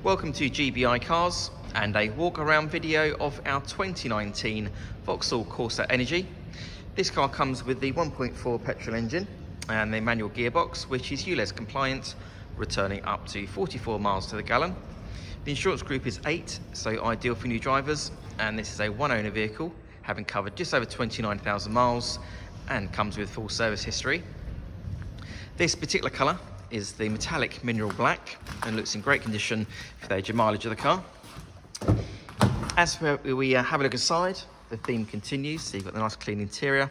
Welcome to GBI Cars and a walk around video of our 2019 Vauxhall Corsa Engery. This car comes with the 1.4 petrol engine and the manual gearbox, which is ULEZ compliant, returning up to 44 miles to the gallon. The insurance group is 8, so ideal for new drivers, and this is a one owner vehicle, having covered just over 29,000 miles and comes with full service history. This particular colour is the metallic mineral black and looks in great condition for the age of mileage of the car. As we have a look inside, the theme continues. So you've got the nice clean interior.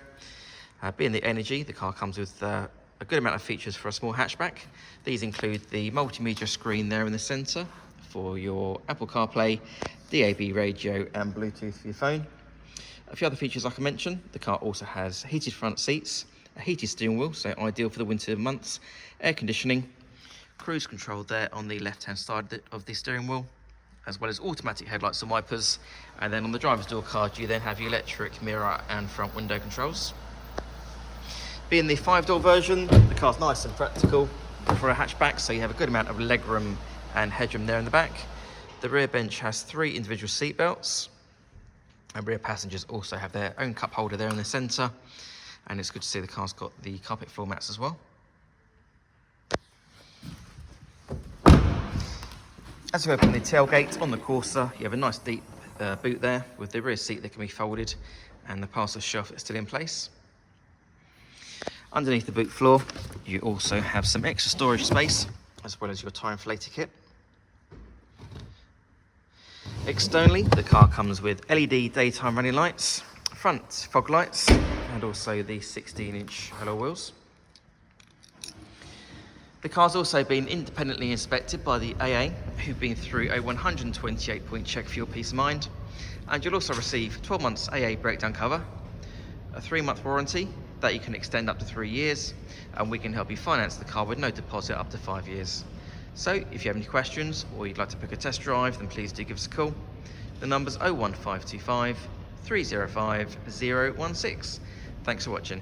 Being the Engery, the car comes with a good amount of features for a small hatchback. These include the multimedia screen there in the centre for your Apple Carplay, DAB radio and Bluetooth for your phone. A few other features like I mentioned, the car also has heated front seats, a heated steering wheel, so ideal for the winter months, air conditioning, cruise control there on the left hand side of the steering wheel, as well as automatic headlights and wipers. And then on the driver's door card you then have your electric mirror and front window controls. Being the 5-door version, the car's nice and practical for a hatchback, so you have a good amount of legroom and headroom there in the back. The rear bench has 3 individual seat belts, and rear passengers also have their own cup holder there in the centre. And it's good to see the car's got the carpet floor mats as well. As you open the tailgate on the Corsa, you have a nice deep boot there with the rear seat that can be folded and the parcel shelf that's still in place. Underneath the boot floor, you also have some extra storage space, as well as your tyre inflator kit. Externally, the car comes with LED daytime running lights, front fog lights, and also the 16-inch alloy wheels. The car's also been independently inspected by the AA, who've been through a 128-point check for your peace of mind. And you'll also receive 12 months AA breakdown cover, a 3-month warranty that you can extend up to 3 years, and we can help you finance the car with no deposit up to 5 years. So if you have any questions or you'd like to book a test drive, then please do give us a call. The number's 01525 305 016. Thanks for watching.